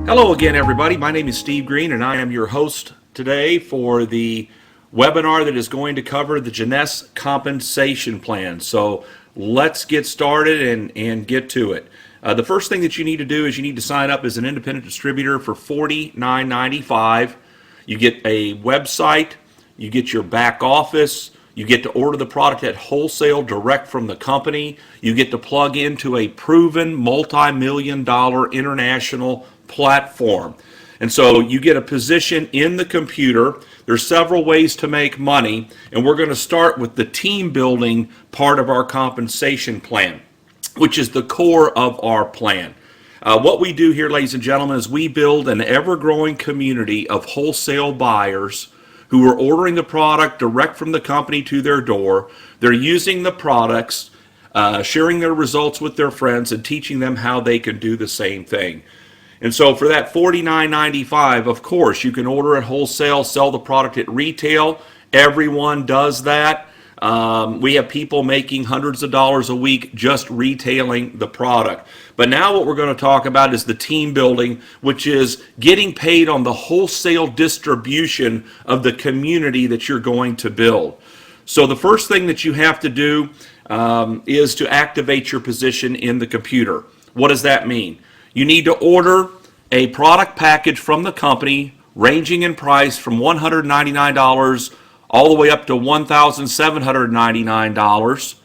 Hello again, everybody. My name is Steve Green, and I am your host today for the webinar that is going to cover the Jeunesse compensation plan. So let's get started and get to it. The first thing that you need to do is you need to sign up as an independent distributor for $49.95. You get a website, you get your back office, you get to order the product at wholesale direct from the company, you get to plug into a proven multi-million-dollar international platform. And so you get a position in the computer. There's several ways to make money, and we're going to start with the team building part of our compensation plan, which is the core of our plan. What we do here, ladies and gentlemen, is we build an ever-growing community of wholesale buyers who are ordering the product direct from the company to their door. They're using the products, sharing their results with their friends, and teaching them how they can do the same thing. And so for that $49.95, of course, you can order at wholesale, sell the product at retail. Everyone does that. We have people making hundreds of dollars a week just retailing the product. But now what we're going to talk about is the team building, which is getting paid on the wholesale distribution of the community that you're going to build. So the first thing that you have to do is to activate your position in the computer. What does that mean? You need to order a product package from the company ranging in price from $199 all the way up to $1,799.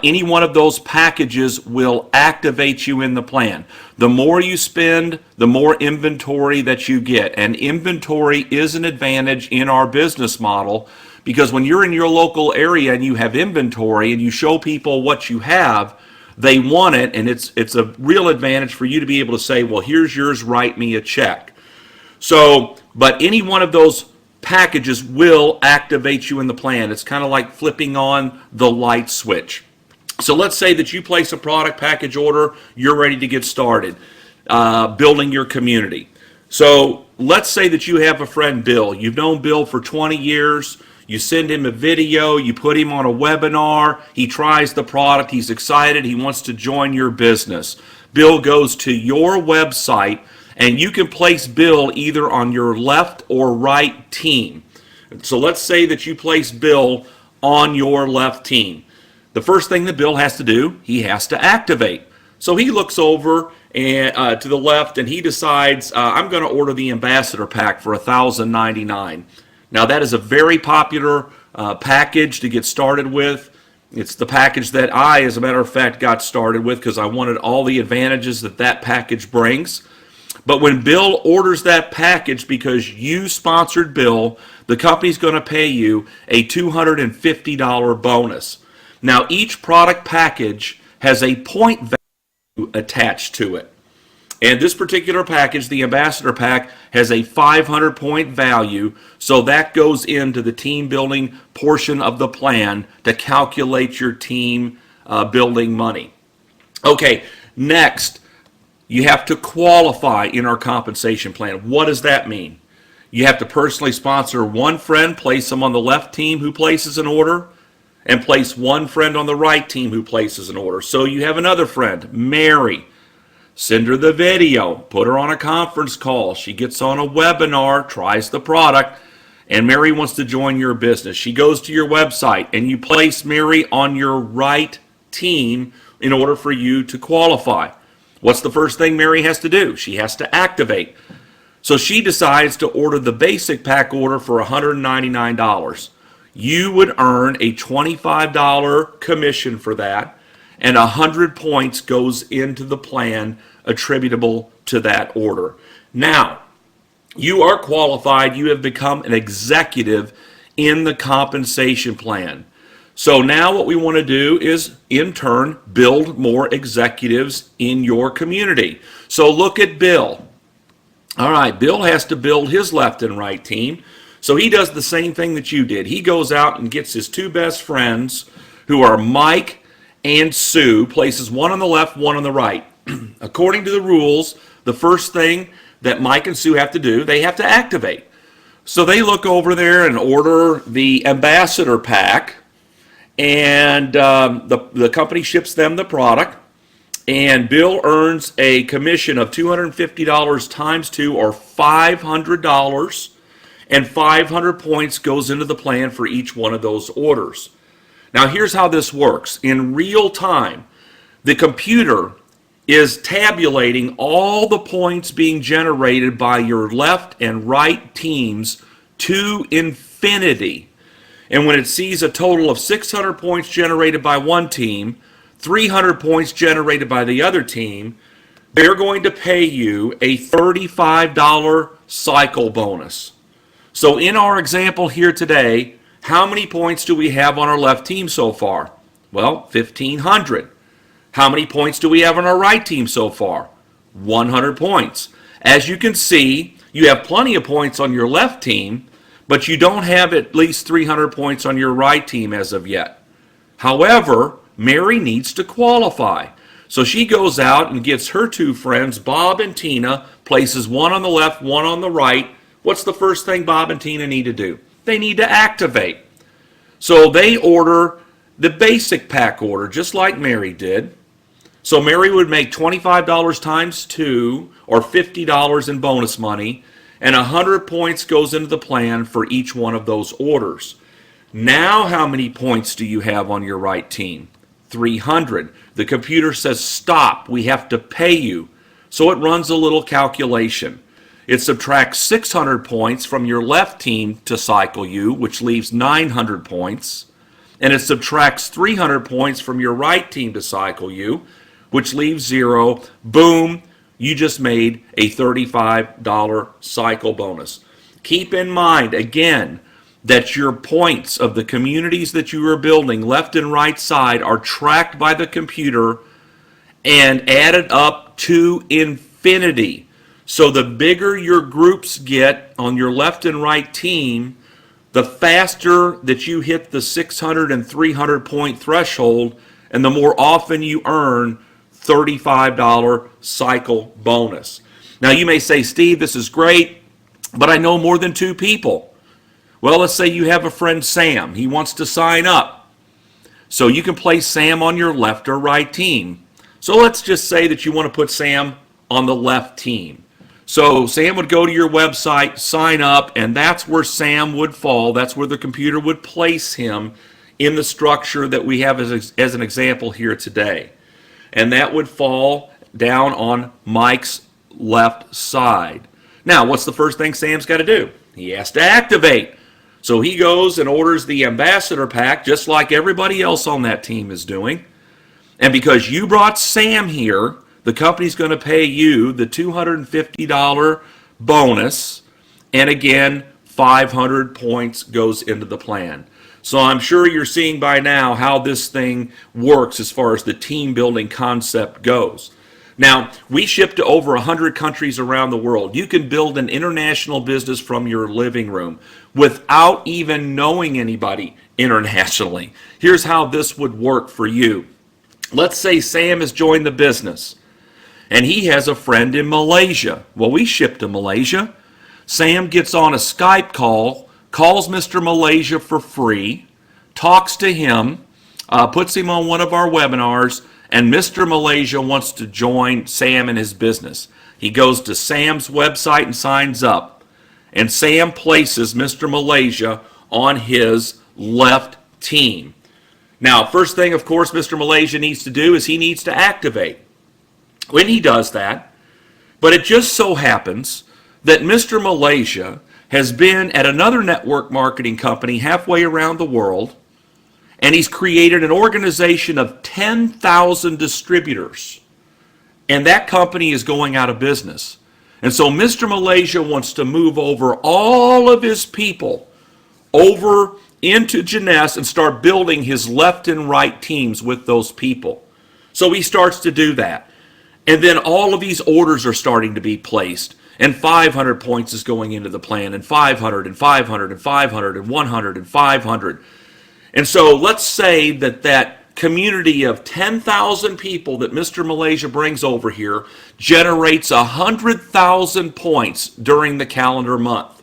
Any one of those packages will activate you in the plan. The more you spend, the more inventory that you get. And inventory is an advantage in our business model, because when you're in your local area and you have inventory and you show people what you have, they want it, and it's a real advantage for you to be able to say, well, here's yours, write me a check. So, but any one of those packages will activate you in the plan. It's kind of like flipping on the light switch. So let's say that you place a product package order, you're ready to get started building your community. So let's say that you have a friend, Bill. You've known Bill for 20 years. You send him a video, you put him on a webinar, he tries the product, he's excited, he wants to join your business. Bill goes to your website, and you can place Bill either on your left or right team. So let's say that you place Bill on your left team. The first thing that Bill has to do, he has to activate. So he looks over to the left, and he decides, I'm going to order the Ambassador Pack for $1,099. Now, that is a very popular package to get started with. It's the package that I, as a matter of fact, got started with because I wanted all the advantages that that package brings. But when Bill orders that package because you sponsored Bill, the company's going to pay you a $250 bonus. Now, each product package has a point value attached to it. And this particular package, the Ambassador Pack, has a 500-point value, so that goes into the team building portion of the plan to calculate your team building money. Okay, next, you have to qualify in our compensation plan. What does that mean? You have to personally sponsor one friend, place them on the left team who places an order, and place one friend on the right team who places an order. So you have another friend, Mary. Send her the video, put her on a conference call. She gets on a webinar, tries the product, and Mary wants to join your business. She goes to your website, and you place Mary on your right team in order for you to qualify. What's the first thing Mary has to do? She has to activate. So she decides to order the basic pack order for $199. You would earn a $25 commission for that, and 100 points goes into the plan attributable to that order. Now, you are qualified. You have become an executive in the compensation plan. So now what we want to do is, in turn, build more executives in your community. So look at Bill. All right, Bill has to build his left and right team. So he does the same thing that you did. He goes out and gets his two best friends, who are Mike and Sue, places one on the left, one on the right. According to the rules, the first thing that Mike and Sue have to do, they have to activate. So they look over there and order the Ambassador Pack, and the company ships them the product. And Bill earns a commission of $250 times 2, or $500, and 500 points goes into the plan for each one of those orders. Now here's how this works. In real time, the computer is tabulating all the points being generated by your left and right teams to infinity. And when it sees a total of 600 points generated by one team, 300 points generated by the other team, they're going to pay you a $35 cycle bonus. So in our example here today, how many points do we have on our left team so far? Well, 1,500. How many points do we have on our right team so far? 100 points. As you can see, you have plenty of points on your left team, but you don't have at least 300 points on your right team as of yet. However, Mary needs to qualify. So she goes out and gets her two friends, Bob and Tina, places one on the left, one on the right. What's the first thing Bob and Tina need to do? They need to activate. So they order the basic pack order, just like Mary did. So Mary would make $25 times 2, or $50 in bonus money, and 100 points goes into the plan for each one of those orders. Now how many points do you have on your right team? 300. The computer says, stop, we have to pay you. So it runs a little calculation. It subtracts 600 points from your left team to cycle you, which leaves 900 points. And it subtracts 300 points from your right team to cycle you, which leaves 0. Boom, you just made a $35 cycle bonus. Keep in mind, again, that your points of the communities that you are building, left and right side, are tracked by the computer and added up to infinity. So the bigger your groups get on your left and right team, the faster that you hit the 600 and 300 point threshold, and the more often you earn $35 cycle bonus. Now you may say, Steve, this is great, but I know more than 2 people. Well, let's say you have a friend, Sam. He wants to sign up. So you can place Sam on your left or right team. So let's just say that you want to put Sam on the left team. So Sam would go to your website, sign up, and that's where Sam would fall. That's where the computer would place him in the structure that we have as an example here today. And that would fall down on Mike's left side. Now, what's the first thing Sam's got to do? He has to activate. So he goes and orders the ambassador pack, just like everybody else on that team is doing. And because you brought Sam here, the company's going to pay you the $250 bonus. And again, 500 points goes into the plan. So I'm sure you're seeing by now how this thing works as far as the team building concept goes. Now, we ship to over 100 countries around the world. You can build an international business from your living room without even knowing anybody internationally. Here's how this would work for you. Let's say Sam has joined the business and he has a friend in Malaysia. Well, we ship to Malaysia. Sam gets on a Skype call, calls Mr. Malaysia for free, talks to him, puts him on one of our webinars, and Mr. Malaysia wants to join Sam in his business. He goes to Sam's website and signs up. And Sam places Mr. Malaysia on his left team. Now, first thing, of course, Mr. Malaysia needs to do is he needs to activate. When he does that, but it just so happens that Mr. Malaysia has been at another network marketing company halfway around the world, and he's created an organization of 10,000 distributors. And that company is going out of business. And so Mr. Malaysia wants to move over all of his people over into Jeunesse and start building his left and right teams with those people. So he starts to do that. And then all of these orders are starting to be placed. And 500 points is going into the plan, and 500, and 500, and 500, and 100, and 500. And so let's say that that community of 10,000 people that Mr. Malaysia brings over here generates 100,000 points during the calendar month.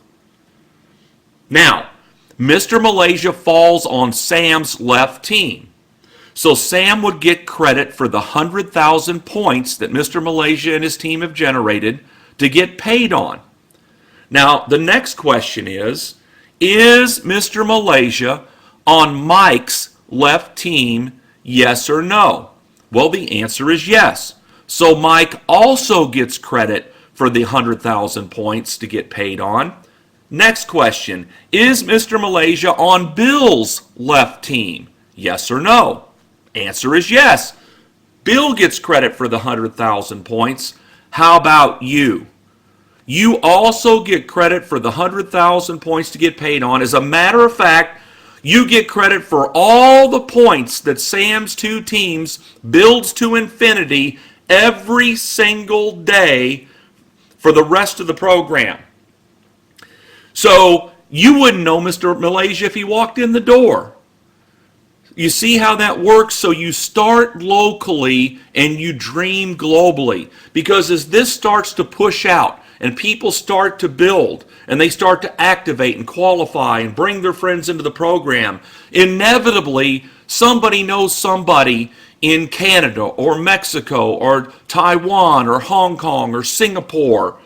Now, Mr. Malaysia falls on Sam's left team. So Sam would get credit for the 100,000 points that Mr. Malaysia and his team have generated to get paid on. Now, the next question is Mr. Malaysia on Mike's left team, yes or no? Well, the answer is yes. So Mike also gets credit for the 100,000 points to get paid on. Next question, is Mr. Malaysia on Bill's left team? Yes or no? Answer is yes. Bill gets credit for the 100,000 points. How about you? You also get credit for the 100,000 points to get paid on. As a matter of fact, you get credit for all the points that Sam's two teams builds to infinity every single day for the rest of the program. So you wouldn't know Mr. Malaysia if he walked in the door. You see how that works? So you start locally and you dream globally. Because as this starts to push out and people start to build and they start to activate and qualify and bring their friends into the program, inevitably somebody knows somebody in Canada or Mexico or Taiwan or Hong Kong or Singapore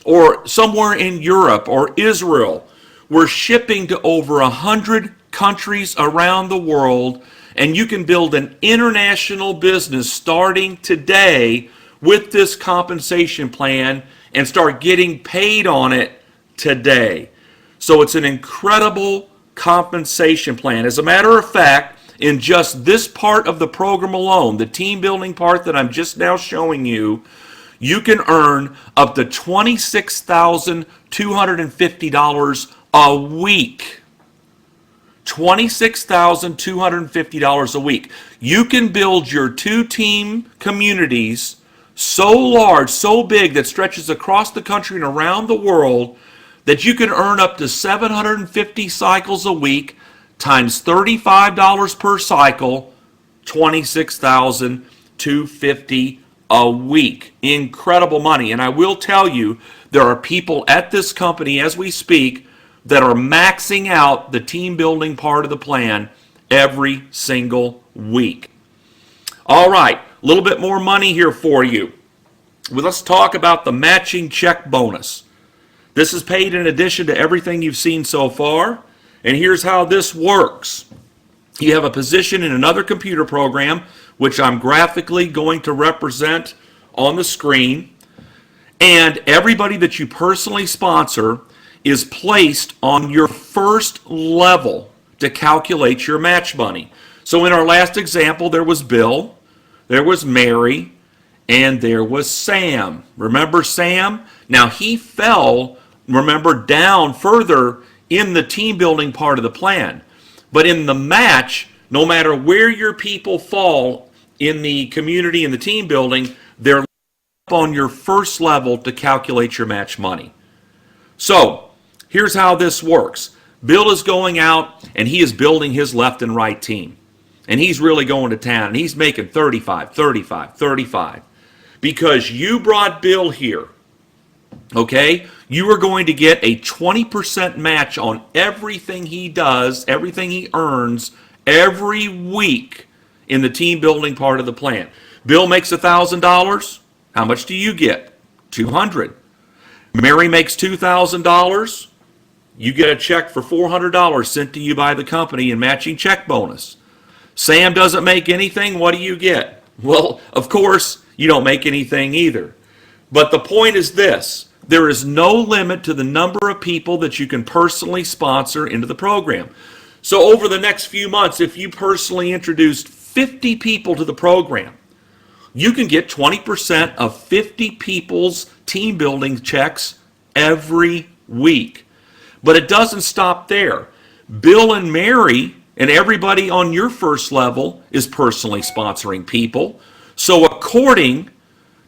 or somewhere in Europe or Israel. We're shipping to over 100 countries around the world, and you can build an international business starting today with this compensation plan and start getting paid on it today. So it's an incredible compensation plan. As a matter of fact, in just this part of the program alone, the team building part that I'm just now showing you, you can earn up to $26,250 a week. $26,250 a week. You can build your two-team communities so large, so big, that stretches across the country and around the world that you can earn up to 750 cycles a week times $35 per cycle, $26,250 a week. Incredible money. And I will tell you, there are people at this company as we speak that are maxing out the team building part of the plan every single week. All right, a little bit more money here for you. Well, let's talk about the matching check bonus. This is paid in addition to everything you've seen so far. And here's how this works. You have a position in another computer program, which I'm graphically going to represent on the screen. And everybody that you personally sponsor is placed on your first level to calculate your match money. So in our last example, there was Bill, there was Mary, and there was Sam. Remember Sam? Now he fell, remember, down further in the team building part of the plan. But in the match, no matter where your people fall in the community and the team building, they're up on your first level to calculate your match money. So here's how this works. Bill is going out and he is building his left and right team. And he's really going to town. And he's making 35, 35, 35. Because you brought Bill here, okay, you are going to get a 20% match on everything he does, everything he earns every week in the team building part of the plan. Bill makes $1,000. How much do you get? $200. Mary makes $2,000. You get a check for $400 sent to you by the company in matching check bonus. Sam doesn't make anything. What do you get? Well, of course, you don't make anything either. But the point is this. There is no limit to the number of people that you can personally sponsor into the program. So over the next few months, if you personally introduced 50 people to the program, you can get 20% of 50 people's team building checks every week. But it doesn't stop there. Bill and Mary and everybody on your first level is personally sponsoring people. So according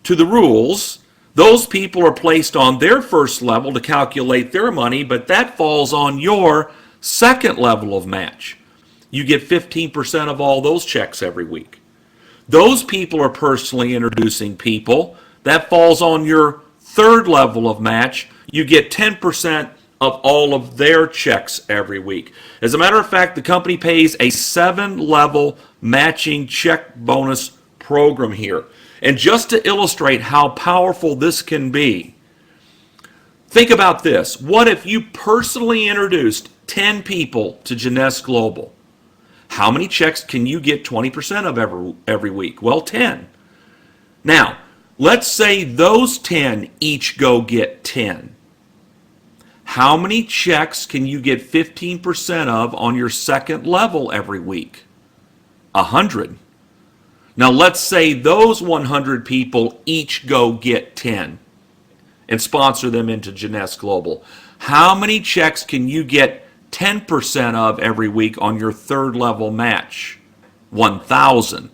to the rules, those people are placed on their first level to calculate their money, but that falls on your second level of match. You get 15% of all those checks every week. Those people are personally introducing people. That falls on your third level of match. You get 10% of all of their checks every week. As a matter of fact, the company pays a 7-level matching check bonus program here. And just to illustrate how powerful this can be, think about this. What if you personally introduced 10 people to Jeunesse Global? How many checks can you get 20% of every week? Well, 10. Now, let's say those 10 each go get 10. How many checks can you get 15% of on your second level every week? 100. Now, let's say those 100 people each go get 10 and sponsor them into Jeunesse Global. How many checks can you get 10% of every week on your third level match? 1,000.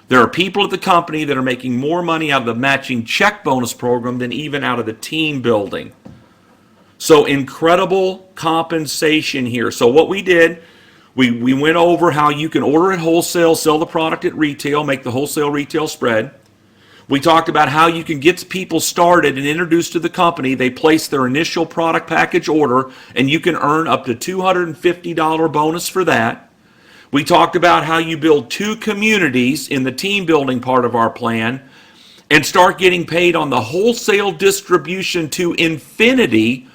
There are people at the company that are making more money out of the matching check bonus program than even out of the team building. So incredible compensation here. So what we did, we went over how you can order at wholesale, sell the product at retail, make the wholesale retail spread. We talked about how you can get people started and introduced to the company. They place their initial product package order, and you can earn up to $250 bonus for that. We talked about how you build 2 communities in the team building part of our plan and start getting paid on the wholesale distribution to infinity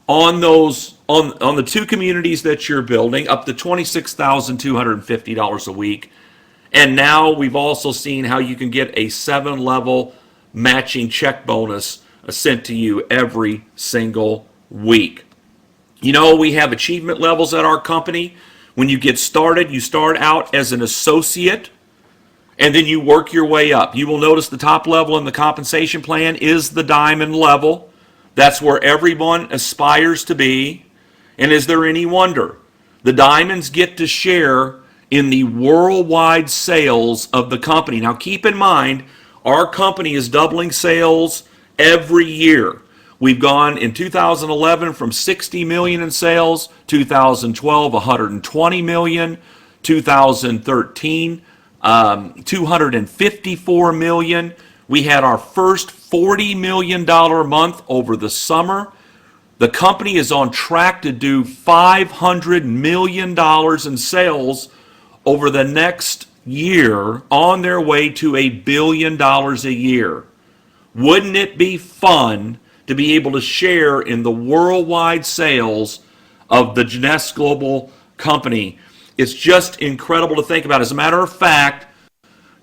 on those on the 2 communities that you're building, up to $26,250 a week. And now we've also seen how you can get a 7-level matching check bonus sent to you every single week. You know, we have achievement levels at our company. When you get started, you start out as an associate, and then you work your way up. You will notice the top level in the compensation plan is the diamond level. That's where everyone aspires to be. And is there any wonder? The diamonds get to share in the worldwide sales of the company. Now keep in mind, our company is doubling sales every year. We've gone in 2011 from 60 million in sales, 2012 120 million, 2013 254 million. We had our first $40 million month over the summer. The company is on track to do $500 million in sales over the next year, on their way to $1 billion a year. Wouldn't it be fun to be able to share in the worldwide sales of the Jeunesse Global company? It's just incredible to think about. As a matter of fact,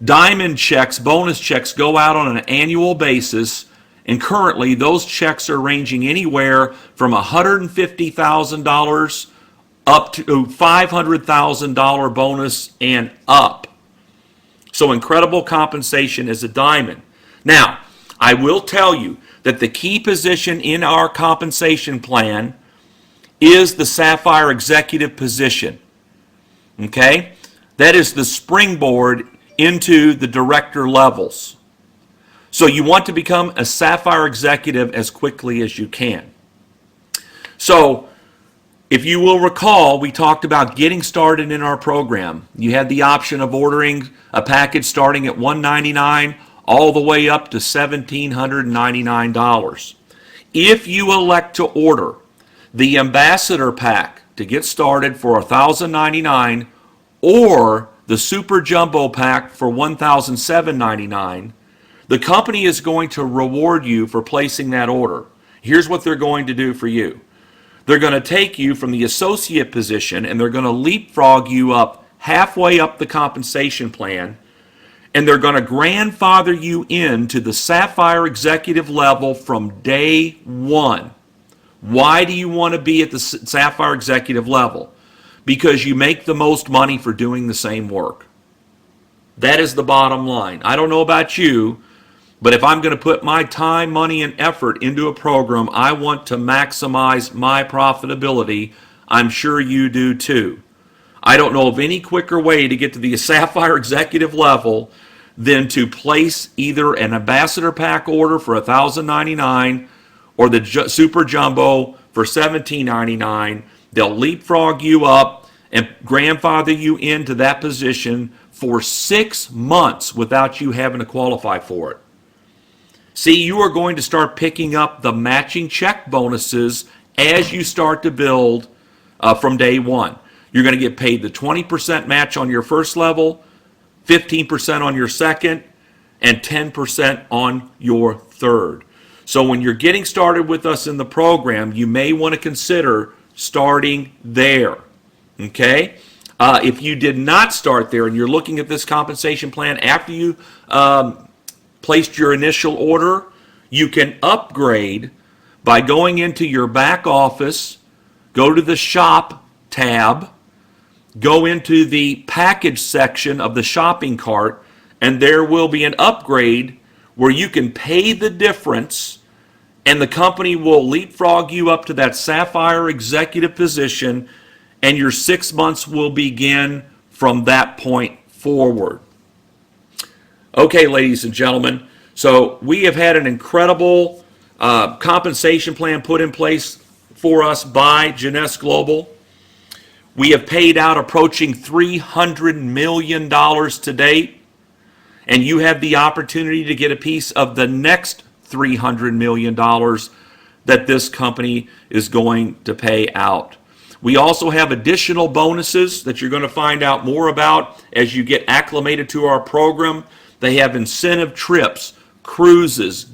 diamond checks, bonus checks, go out on an annual basis, and currently those checks are ranging anywhere from $150,000 up to $500,000 bonus and up. So incredible compensation as a diamond. Now, I will tell you that the key position in our compensation plan is the Sapphire Executive position. Okay? That is the springboard into the director levels. So you want to become a Sapphire Executive as quickly as you can. So, if you will recall, we talked about getting started in our program. You had the option of ordering a package starting at $199 all the way up to $1,799. If you elect to order the Ambassador Pack to get started for $1,099 or the Super Jumbo Pack for $1,799, the company is going to reward you for placing that order. Here's what they're going to do for you. They're going to take you from the associate position and they're going to leapfrog you up halfway up the compensation plan, and they're going to grandfather you into the Sapphire Executive level from day one. Why do you want to be at the Sapphire Executive level? Because you make the most money for doing the same work. That is the bottom line. I don't know about you, but if I'm going to put my time, money, and effort into a program, I want to maximize my profitability. I'm sure you do too. I don't know of any quicker way to get to the Sapphire Executive level than to place either an Ambassador Pack order for $1,099 or the Super Jumbo for $1,799. They'll leapfrog you up and grandfather you into that position for 6 months without you having to qualify for it. See, you are going to start picking up the matching check bonuses as you start to build from day one. You're going to get paid the 20% match on your first level, 15% on your second, and 10% on your third. So when you're getting started with us in the program, you may want to consider starting there. Okay? If you did not start there and you're looking at this compensation plan after you placed your initial order, you can upgrade by going into your back office, go to the shop tab, go into the package section of the shopping cart, and there will be an upgrade where you can pay the difference and the company will leapfrog you up to that Sapphire executive position, and your 6 months will begin from that point forward. Okay, ladies and gentlemen, so we have had an incredible compensation plan put in place for us by Jeunesse Global. We have paid out approaching $300 million to date, and you have the opportunity to get a piece of the next $300 million that this company is going to pay out. We also have additional bonuses that you're going to find out more about as you get acclimated to our program. They have incentive trips, cruises,